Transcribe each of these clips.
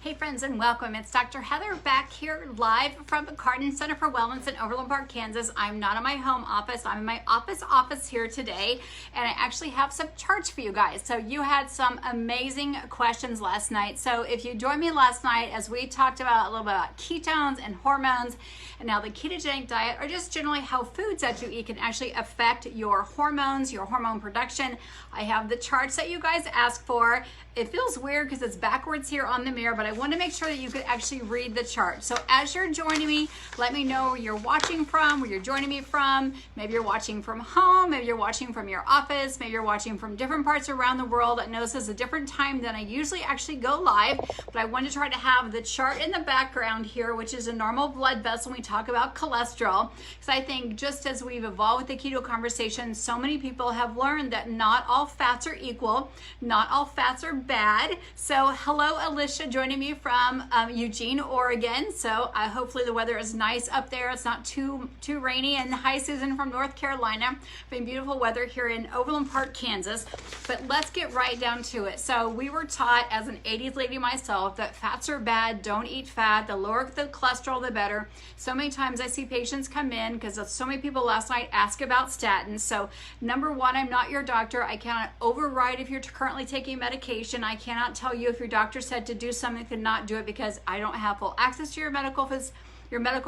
Hey friends and welcome. It's Dr. Heather back here live from the Cardin Center for Wellness in Overland Park, Kansas. I'm not in my home office. I'm in my office here today, and I actually have some charts for you guys. So you had some amazing questions last night. So if you joined me last night as we talked about a little bit about ketones and hormones and now the ketogenic diet, or just generally how foods that you eat can actually affect your hormones, your hormone production, I have the charts that you guys asked for. It feels weird because it's backwards here on the mirror, but I want to make sure that you could actually read the chart. So as you're joining me, let me know where you're watching from, where you're joining me from. Maybe you're watching from home, maybe you're watching from your office, maybe you're watching from different parts around the world. I know this is a different time than I usually actually go live, but I want to try to have the chart in the background here, which is a normal blood vessel when we talk about cholesterol. Because I think just as we've evolved with the keto conversation, so many people have learned that not all fats are equal, not all fats are bad. So hello, Alicia, joining me from Eugene, Oregon. So hopefully the weather is nice up there. It's not too rainy. And hi, Susan from North Carolina. Been beautiful weather here in Overland Park, Kansas. But let's get right down to it. So we were taught as an 80s lady myself that fats are bad. Don't eat fat. The lower the cholesterol, the better. So many times I see patients come in because so many people last night ask about statins. So number one, I'm not your doctor. I cannot override if you're currently taking medication. I cannot tell you if your doctor said to do something to not do it because I don't have full access to your medical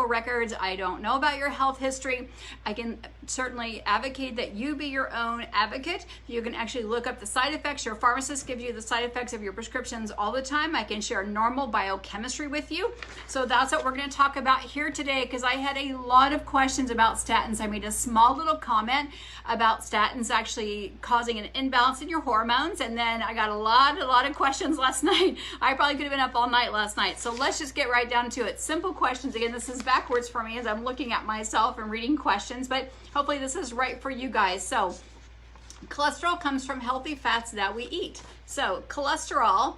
records. I don't know about your health history. I can certainly advocate that you be your own advocate. You can actually look up the side effects. Your pharmacist gives you the side effects of your prescriptions all the time. I can share normal biochemistry with you. So that's what we're going to talk about here today, because I had a lot of questions about statins. I made a small little comment about statins actually causing an imbalance in your hormones, and then I got a lot of questions last night. I probably could have been up all night last night. So let's just get right down to it. Simple questions. Again, this is backwards for me as I'm looking at myself and reading questions, but hopefully this is right for you guys. So cholesterol comes from healthy fats that we eat. So cholesterol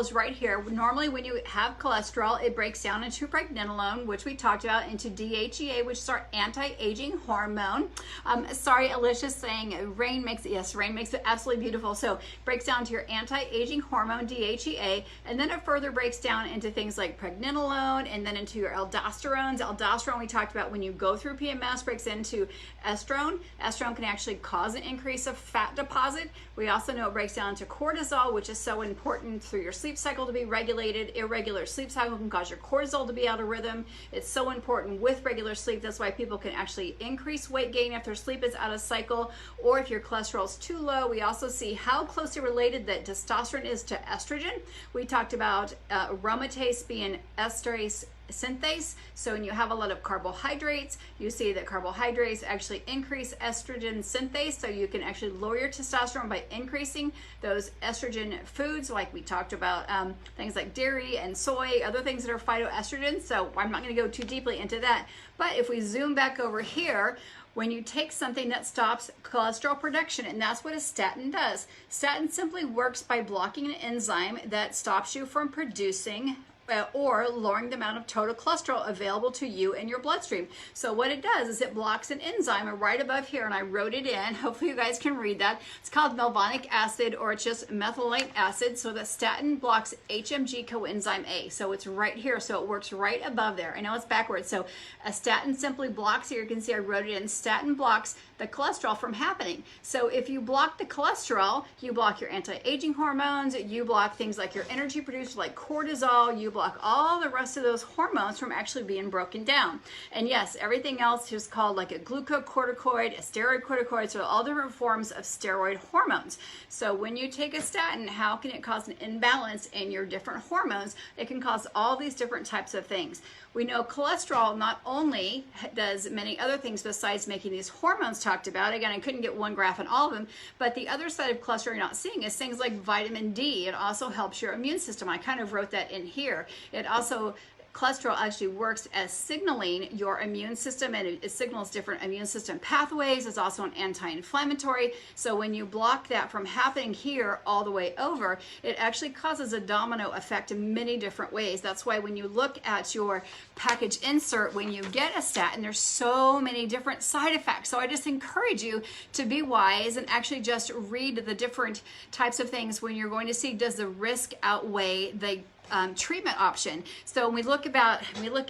is right here. Normally when you have cholesterol, it breaks down into pregnenolone, which we talked about, into DHEA, which is our anti-aging hormone. Sorry, Alicia's saying rain makes it absolutely beautiful. So it breaks down to your anti-aging hormone, DHEA, and then it further breaks down into things like pregnenolone, and then into your aldosterones. Aldosterone, we talked about when you go through PMS, breaks into estrone. Estrone can actually cause an increase of fat deposit. We also know it breaks down to cortisol, which is so important through your sleep cycle to be regulated. Irregular sleep cycle can cause your cortisol to be out of rhythm. It's so important with regular sleep. That's why people can actually increase weight gain if their sleep is out of cycle, or if your cholesterol is too low. We also see how closely related that testosterone is to estrogen. We talked about aromatase being esterase synthase. So when you have a lot of carbohydrates, you see that carbohydrates actually increase estrogen synthase. So you can actually lower your testosterone by increasing those estrogen foods, like we talked about things like dairy and soy, other things that are phytoestrogens. So I'm not going to go too deeply into that. But if we zoom back over here, when you take something that stops cholesterol production, and that's what a statin does. Statin simply works by blocking an enzyme that stops you from producing or lowering the amount of total cholesterol available to you in your bloodstream. So what it does is it blocks an enzyme right above here, and I wrote it in. Hopefully you guys can read that. It's called malonic acid, or it's just methylate acid. So the statin blocks HMG coenzyme A. So it's right here. So it works right above there. I know it's backwards. So a statin simply blocks, here you can see I wrote it in, statin blocks the cholesterol from happening. So if you block the cholesterol, you block your anti-aging hormones, you block things like your energy producers like cortisol, you block all the rest of those hormones from actually being broken down. And yes, everything else is called like a glucocorticoid, a steroid corticoid, so all different forms of steroid hormones. So when you take a statin, how can it cause an imbalance in your different hormones? It can cause all these different types of things. We know cholesterol not only does many other things besides making these hormones talked about. Again, I couldn't get one graph on all of them, but the other side of cholesterol you're not seeing is things like vitamin D. It also helps your immune system. I kind of wrote that in here. It also cholesterol actually works as signaling your immune system, and it signals different immune system pathways. It's also an anti-inflammatory. So when you block that from happening here all the way over, it actually causes a domino effect in many different ways. That's why when you look at your package insert, when you get a statin, there's so many different side effects. So I just encourage you to be wise and actually just read the different types of things when you're going to see, does the risk outweigh the treatment option. So when we look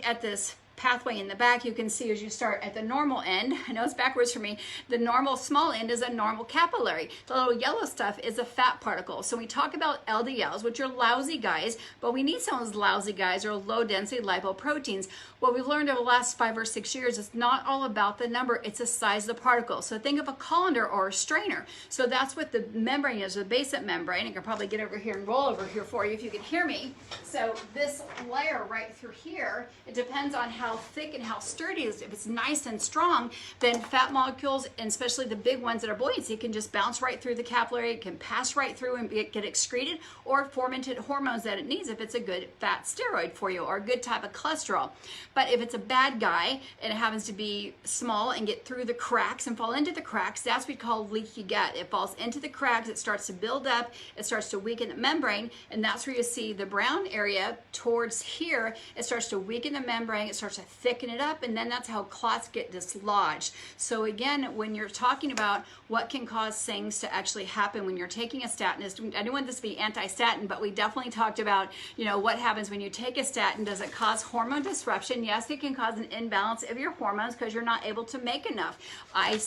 at this pathway in the back, you can see as you start at the normal end, I know it's backwards for me, the normal small end is a normal capillary. The little yellow stuff is a fat particle. So we talk about LDLs, which are lousy guys, but we need some of those lousy guys or low density lipoproteins. What we've learned over the last 5 or 6 years is not all about the number, it's the size of the particle. So think of a colander or a strainer. So that's what the membrane is, the basement membrane. I can probably get over here and roll over here for you if you can hear me. So this layer right through here, it depends on how thick and how sturdy it is. If it's nice and strong, then fat molecules, and especially the big ones that are buoyancy, can just bounce right through the capillary, it can pass right through and get excreted, or fermented hormones that it needs if it's a good fat steroid for you or a good type of cholesterol. But if it's a bad guy and it happens to be small and get through the cracks and fall into the cracks, that's what we call leaky gut. It falls into the cracks, it starts to build up, it starts to weaken the membrane, and that's where you see the brown area towards here. It starts to weaken the membrane, it starts to thicken it up, and then that's how clots get dislodged. So again, when you're talking about what can cause things to actually happen when you're taking a statin, I don't want this to be anti-statin, but we definitely talked about, what happens when you take a statin. Does it cause hormone disruption? Yes, it can cause an imbalance of your hormones because you're not able to make enough. I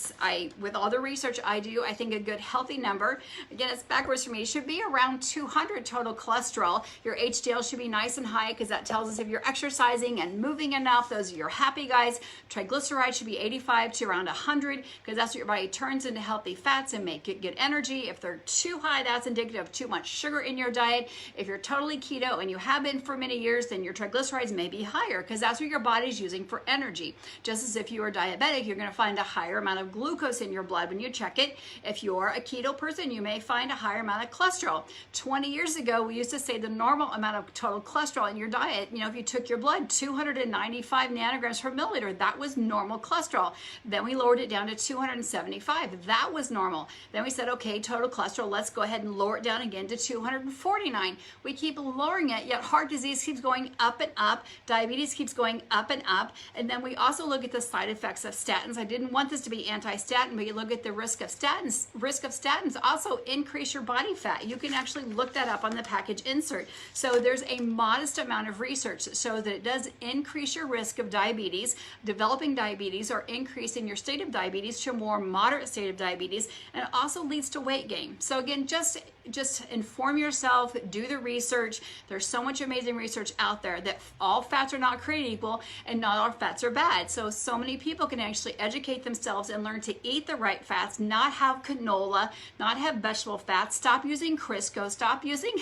with all the research I do, I think a good healthy number, again, it's backwards for me, should be around 200 total cholesterol. Your HDL should be nice and high because that tells us if you're exercising and moving enough. Those are your happy guys. Triglycerides should be 85 to around 100 because that's what your body turns into healthy fats and make it good energy. If they're too high, that's indicative of too much sugar in your diet. If you're totally keto and you have been for many years, then your triglycerides may be higher because that's what your body's using for energy. Just as if you are diabetic, you're going to find a higher amount of glucose in your blood when you check it. If you're a keto person, you may find a higher amount of cholesterol. 20 years ago, we used to say the normal amount of total cholesterol in your diet, if you took your blood, 295 nanograms per milliliter, that was normal cholesterol. Then we lowered it down to 275. That was normal. Then we said, okay, total cholesterol, let's go ahead and lower it down again to 249. We keep lowering it, yet heart disease keeps going up and up. Diabetes keeps going up and up. And then we also look at the side effects of statins. I didn't want this to be anti-statin, but you look at the risk of statins. Risk of statins also increase your body fat. You can actually look that up on the package insert. So there's a modest amount of research that shows that it does increase your risk of diabetes, developing diabetes, or increasing your state of diabetes to a more moderate state of diabetes, and it also leads to weight gain. So again, just inform yourself, do the research. There's so much amazing research out there that all fats are not created equal and not all fats are bad. So many people can actually educate themselves and learn to eat the right fats, not have canola, not have vegetable fats, stop using Crisco, stop using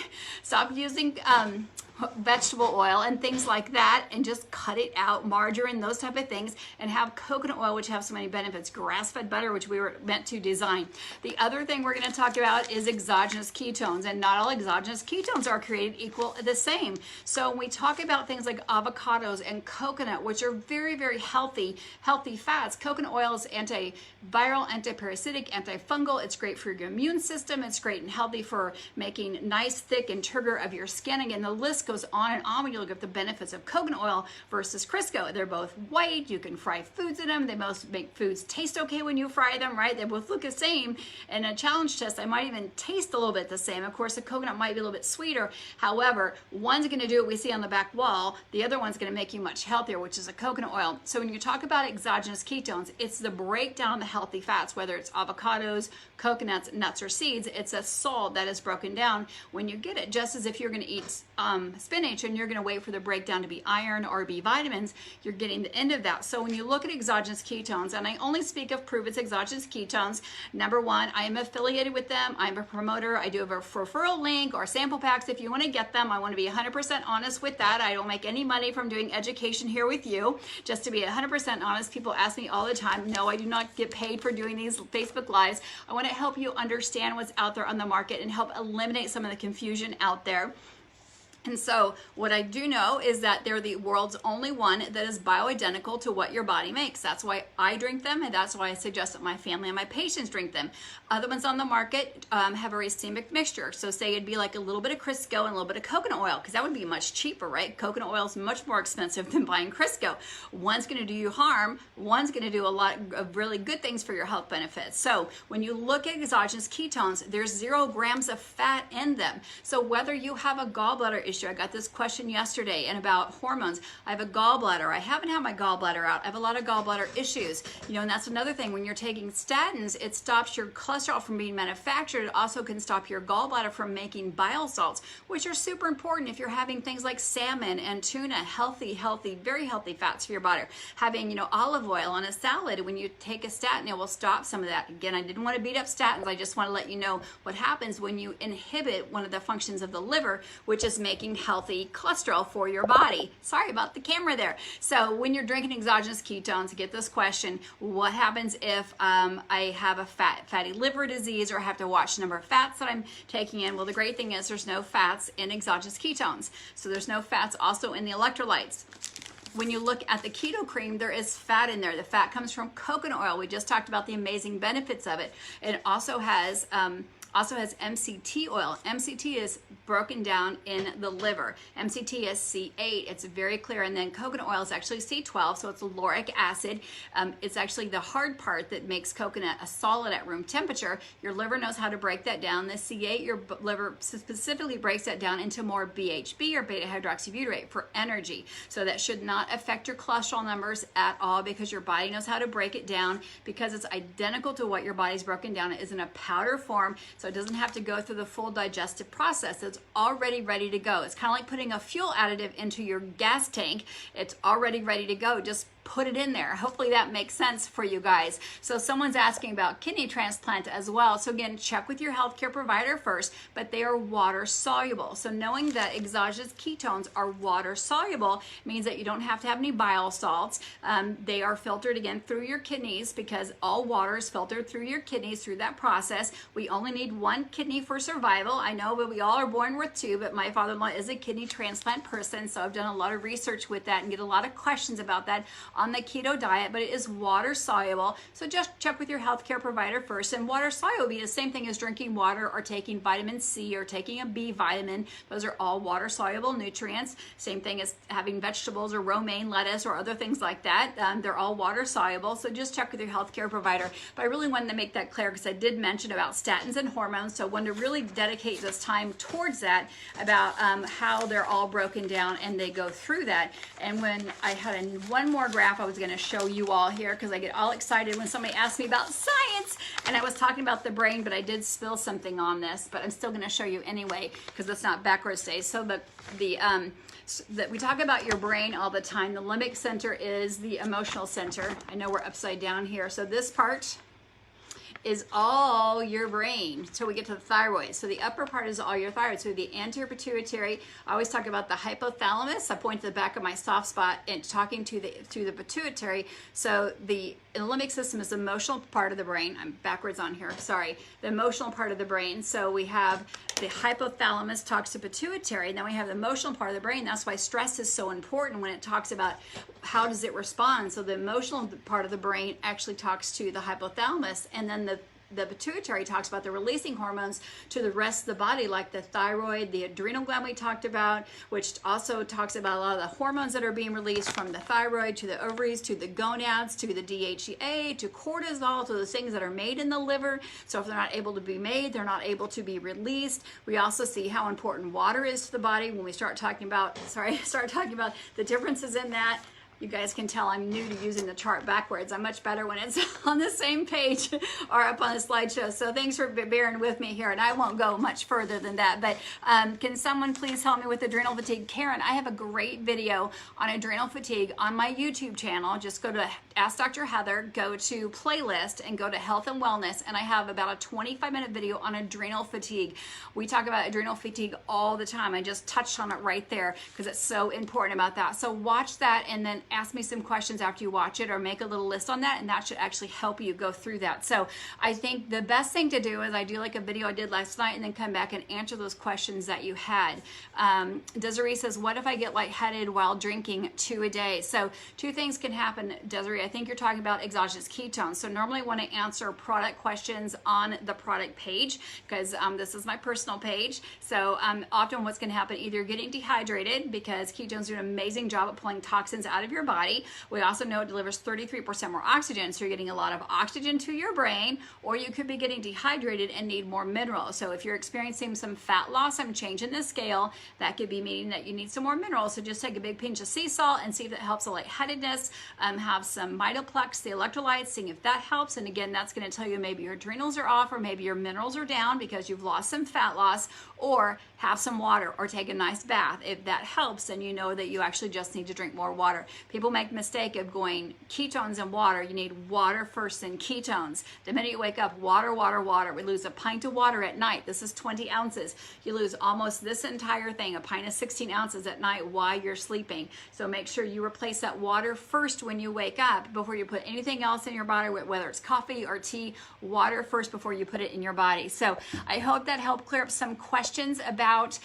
vegetable oil and things like that, and just cut it out, margarine, those type of things, and have coconut oil, which have so many benefits, grass-fed butter, which we were meant to design. The other thing we're going to talk about is exogenous ketones, and not all exogenous ketones are created equal the same. So when we talk about things like avocados and coconut, which are very, very healthy fats, coconut oil is antiviral, antiparasitic, antifungal. It's great for your immune system. It's great and healthy for making nice, thick, and turgor of your skin. Again, the list goes on and on when you look at the benefits of coconut oil versus Crisco. They're both white. You can fry foods in them. They both make foods taste okay when you fry them, right? They both look the same. In a challenge test, I might even taste a little bit the same. Of course, the coconut might be a little bit sweeter. However, one's going to do what we see on the back wall. The other one's going to make you much healthier, which is a coconut oil. So when you talk about exogenous ketones, it's the breakdown of the healthy fats, whether it's avocados, coconuts, nuts, or seeds. It's a salt that is broken down when you get it, just as if you're going to eat spinach and you're going to wait for the breakdown to be iron or B vitamins, you're getting the end of that. So when you look at exogenous ketones, and I only speak of Proven's exogenous ketones, number one, I am affiliated with them. I'm a promoter. I do have a referral link or sample packs if you want to get them. I want to be 100% honest with that. I don't make any money from doing education here with you. Just to be 100% honest, people ask me all the time, no, I do not get paid for doing these Facebook Lives. I want to help you understand what's out there on the market and help eliminate some of the confusion out there. And so what I do know is that they're the world's only one that is bioidentical to what your body makes. That's why I drink them, and that's why I suggest that my family and my patients drink them. Other ones on the market have a racemic mixture. So say it'd be like a little bit of Crisco and a little bit of coconut oil, because that would be much cheaper, right? Coconut oil is much more expensive than buying Crisco. One's going to do you harm, one's going to do a lot of really good things for your health benefits. So when you look at exogenous ketones, there's 0 grams of fat in them. So whether you have a gallbladder issue, I got this question yesterday, and about hormones. I have a gallbladder. I haven't had my gallbladder out. I have a lot of gallbladder issues. You know, and that's another thing. When you're taking statins, it stops your cholesterol from being manufactured. It also can stop your gallbladder from making bile salts, which are super important if you're having things like salmon and tuna, healthy, very healthy fats for your body. Having, you know, olive oil on a salad, when you take a statin, it will stop some of that. Again, I didn't want to beat up statins. I just want to let you know what happens when you inhibit one of the functions of the liver, which is making healthy cholesterol for your body. Sorry about the camera there. So when you're drinking exogenous ketones, get this question: what happens if I have a fatty liver disease, or I have to watch the number of fats that I'm taking in? Well, the great thing is there's no fats in exogenous ketones. So there's no fats also in the electrolytes. When you look at the keto cream, there is fat in there. The fat comes from coconut oil. We just talked about the amazing benefits of it. It also has MCT oil. MCT is broken down in the liver. MCT is C8. It's very clear. And then coconut oil is actually C12, so it's lauric acid. It's actually the hard part that makes coconut a solid at room temperature. Your liver knows how to break that down. The C8, your liver specifically breaks that down into more BHB, or beta hydroxybutyrate, for energy. So that should not affect your cholesterol numbers at all, because your body knows how to break it down, because it's identical to what your body's broken down. It is in a powder form. So it doesn't have to go through the full digestive process. It's already ready to go. It's kind of like putting a fuel additive into your gas tank. It's already ready to go. Just put it in there. Hopefully that makes sense for you guys. So someone's asking about kidney transplant as well. So again, check with your healthcare provider first, but they are water soluble. So knowing that exogenous ketones are water soluble means that you don't have to have any bile salts. They are filtered again through your kidneys, because all water is filtered through your kidneys through that process. We only need 1 kidney for survival. I know, but we all are born with 2, but my father-in-law is a kidney transplant person, so I've done a lot of research with that and get a lot of questions about that on the keto diet, but it is water soluble. So just check with your healthcare provider first. And water soluble would be the same thing as drinking water, or taking vitamin C, or taking a B vitamin. Those are all water soluble nutrients. Same thing as having vegetables or romaine lettuce or other things like that. They're all water soluble. So just check with your healthcare provider. But I really wanted to make that clear, because I did mention about statins and hormones. So I wanted to really dedicate this time towards that, about how they're all broken down and they go through that. And when I had one more graph I was going to show you all here, because I get all excited when somebody asks me about science, and I was talking about the brain, but I did spill something on this, but I'm still going to show you anyway, because it's not backwards day. So that we talk about your brain all the time. The limbic center is the emotional center. I know we're upside down here. So this part is all your brain till we get to the thyroid. So the upper part is all your thyroid. So the anterior pituitary, I always talk about the hypothalamus. I point to the back of my soft spot and talking to the pituitary. So the limbic system is the emotional part of the brain. I'm backwards on here, sorry. The emotional part of the brain. So we have the hypothalamus talks to pituitary, and then we have the emotional part of the brain. That's why stress is so important when it talks about how does it respond. So the emotional part of the brain actually talks to the hypothalamus, and then the pituitary talks about the releasing hormones to the rest of the body, like the thyroid, the adrenal gland we talked about, which also talks about a lot of the hormones that are being released from the thyroid to the ovaries, to the gonads, to the DHEA, to cortisol, to the things that are made in the liver. So if they're not able to be made, they're not able to be released. We also see how important water is to the body when we start talking about the differences in that. You guys can tell I'm new to using the chart backwards. I'm much better when it's on the same page or up on the slideshow. So thanks for bearing with me here, and I won't go much further than that. But can someone please help me with adrenal fatigue? Karen, I have a great video on adrenal fatigue on my YouTube channel. Just go to Ask Dr. Heather, go to playlist, and go to health and wellness, and I have about a 25-minute video on adrenal fatigue. We talk about adrenal fatigue all the time. I just touched on it right there because it's so important about that. So watch that, and then ask me some questions after you watch it, or make a little list on that, and that should actually help you go through that. So I think the best thing to do is I do like a video I did last night and then come back and answer those questions that you had. Desiree says, what if I get lightheaded while drinking 2 a day? So 2 things can happen, Desiree. I think you're talking about exogenous ketones. So normally I want to answer product questions on the product page, because this is my personal page. So often what's going to happen, either you're getting dehydrated because ketones do an amazing job at pulling toxins out of your body. We also know it delivers 33% more oxygen, so you're getting a lot of oxygen to your brain, or you could be getting dehydrated and need more minerals. So if you're experiencing some fat loss, I'm changing the scale, that could be meaning that you need some more minerals. So just take a big pinch of sea salt and see if that helps the lightheadedness. Have some Mitoplex, the electrolytes, seeing if that helps. And again, that's going to tell you maybe your adrenals are off, or maybe your minerals are down because you've lost some fat loss. Or have some water, or take a nice bath. If that helps, then you know that you actually just need to drink more water. People make the mistake of going ketones and water. You need water first, then ketones. The minute you wake up, water, water, water. We lose a pint of water at night. This is 20 ounces. You lose almost this entire thing, a pint of 16 ounces at night while you're sleeping. So make sure you replace that water first when you wake up before you put anything else in your body, whether it's coffee or tea. Water first before you put it in your body. So I hope that helped clear up some questions about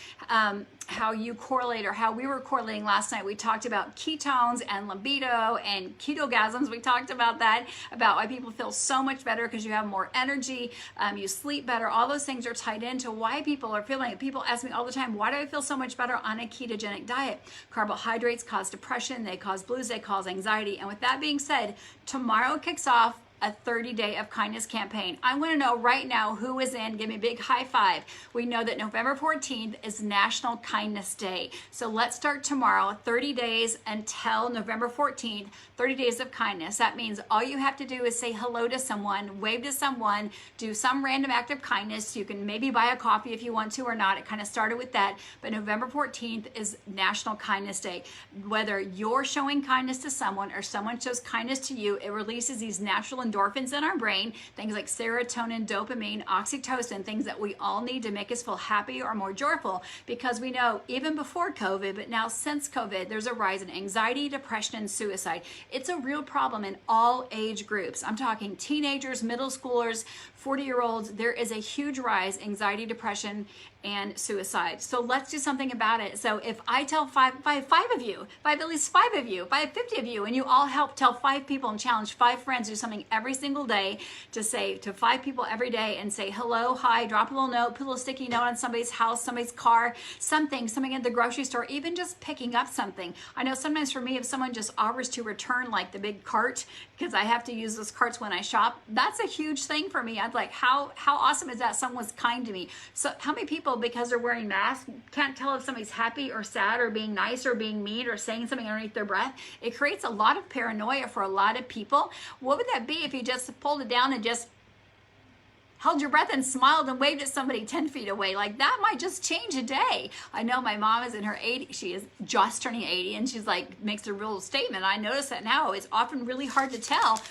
how you correlate, or how we were correlating last night. We talked about ketones and libido and ketogasms. We talked about that, about why people feel so much better because you have more energy, you sleep better. All those things are tied into why people are feeling it. People ask me all the time, why do I feel so much better on a ketogenic diet? Carbohydrates cause depression, they cause blues, they cause anxiety. And with that being said, tomorrow kicks off a 30-day of kindness campaign. I want to know right now who is in. Give me a big high five. We know that November 14th is National Kindness Day. So let's start tomorrow, 30 days until November 14th, 30 days of kindness. That means all you have to do is say hello to someone, wave to someone, do some random act of kindness. You can maybe buy a coffee if you want to or not. It kind of started with that. But November 14th is National Kindness Day. Whether you're showing kindness to someone or someone shows kindness to you, it releases these natural endorphins in our brain, things like serotonin, dopamine, oxytocin, things that we all need to make us feel happy or more joyful, because we know even before COVID, but now since COVID, there's a rise in anxiety, depression, and suicide. It's a real problem in all age groups. I'm talking teenagers, middle schoolers, 40-year-olds. There is a huge rise in anxiety, depression, and suicide. So let's do something about it. So if I tell five of you, at least 5 of you, 50 of you, and you all help tell 5 people and challenge 5 friends to do something every single day, to say to 5 people every day and say hello, hi, drop a little note, put a little sticky note on somebody's house, somebody's car, something at the grocery store, even just picking up something. I know sometimes for me, if someone just offers to return like the big cart, because I have to use those carts when I shop, that's a huge thing for me. I'd like, how awesome is that someone's kind to me? So how many people, because they're wearing masks, can't tell if somebody's happy or sad or being nice or being mean or saying something underneath their breath? It creates a lot of paranoia for a lot of people. What would that be if you just pulled it down and just held your breath and smiled and waved at somebody 10 feet away? Like, that might just change a day. I know my mom is in her 80s. She is just turning 80, and she's like, makes a real statement. I notice that now. It's often really hard to tell.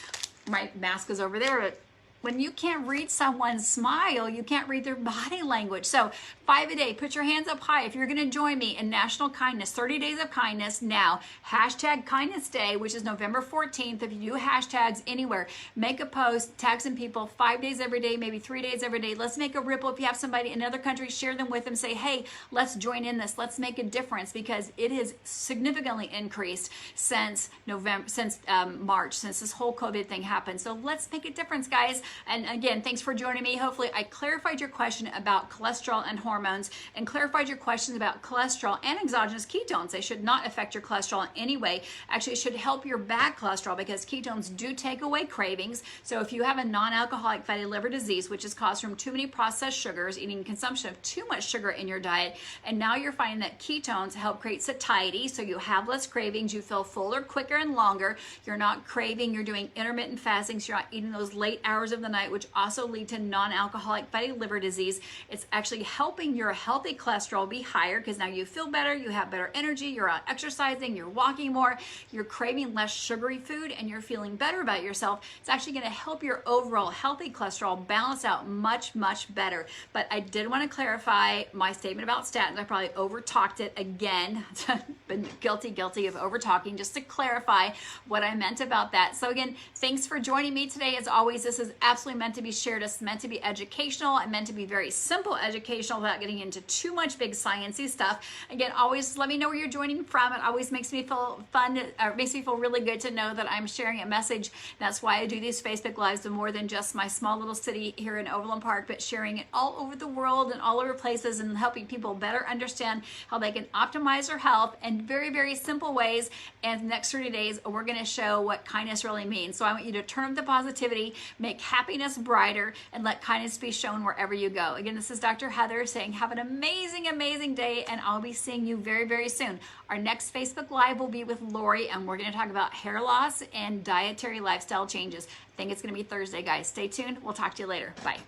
My mask is over there, but when you can't read someone's smile, you can't read their body language. So 5 a day, put your hands up high if you're going to join me in National Kindness, 30 days of kindness now. Hashtag Kindness Day, which is November 14th. If you do hashtags anywhere, make a post, tag some people 5 days every day, maybe 3 days every day. Let's make a ripple. If you have somebody in another country, share them with them. Say, hey, let's join in this. Let's make a difference, because it has significantly increased since March, since this whole COVID thing happened. So let's make a difference, guys. And again, thanks for joining me. Hopefully I clarified your question about cholesterol and hormones, and clarified your questions about cholesterol and exogenous ketones. They should not affect your cholesterol in any way. Actually, it should help your bad cholesterol, because ketones do take away cravings. So if you have a non-alcoholic fatty liver disease, which is caused from too many processed sugars, eating consumption of too much sugar in your diet, and now you're finding that ketones help create satiety, so you have less cravings, you feel fuller, quicker, and longer. You're not craving, you're doing intermittent fasting, so you're not eating those late hours of of the night, which also lead to non-alcoholic fatty liver disease. It's actually helping your healthy cholesterol be higher because now you feel better, you have better energy, you're out exercising, you're walking more, you're craving less sugary food, and you're feeling better about yourself. It's actually going to help your overall healthy cholesterol balance out much, much better. But I did want to clarify my statement about statins. I probably over-talked it again. Been guilty of over-talking, just to clarify what I meant about that. So again, thanks for joining me today. As always, this is absolutely meant to be shared. It's meant to be educational and meant to be very simple educational without getting into too much big sciencey stuff. Again, always let me know where you're joining from. It always makes me feel fun. It makes me feel really good to know that I'm sharing a message. That's why I do these Facebook Lives of more than just my small little city here in Overland Park, but sharing it all over the world and all over places and helping people better understand how they can optimize their health in very, very simple ways. And the next 30 days, we're going to show what kindness really means. So I want you to turn up the positivity, make happiness brighter, and let kindness be shown wherever you go. Again, this is Dr. Heather saying have an amazing, amazing day, and I'll be seeing you very, very soon. Our next Facebook Live will be with Lori, and we're going to talk about hair loss and dietary lifestyle changes. I think it's going to be Thursday, guys. Stay tuned. We'll talk to you later. Bye.